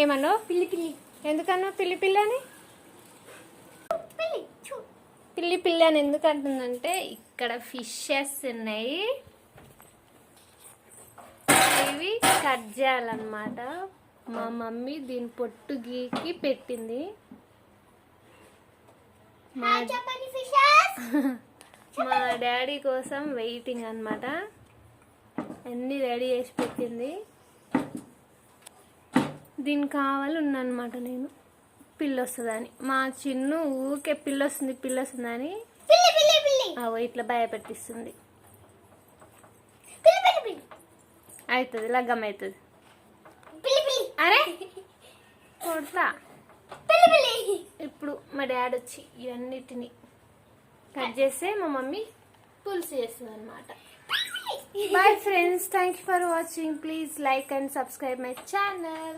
ఏమన్నావు? పిల్లి పిల్లి. ఎందుకన్నావు పిల్లి పిల్లి అని? పిల్లి పిల్లి అని ఎందుకు అంటుందంటే ఇక్కడ ఫిషెస్ ఉన్నాయి, ఇవి కట్ చేయాలన్నమాట. మా మమ్మీ దీని పొట్టు గీకి పెట్టింది. మా డాడీ కోసం వెయిటింగ్ అన్నమాట. అన్నీ రెడీ చేసి పెట్టింది. దీనికి కావాలి ఉన్నమాట. నేను పిల్లి వస్తుందని, మా చిన్ను ఊరికే పిల్లి వస్తుందని ఇట్లా భయపెట్టిస్తుంది. అవుతుంది, లగ్గం అవుతుంది. అరే కొడతా. ఇప్పుడు మా డాడీ వచ్చి ఇవన్నిటిని కట్ చేస్తే మా మమ్మీ పులుసు చేస్తుంది అనమాట. Bye friends, thank you for watching. Please like and subscribe my channel.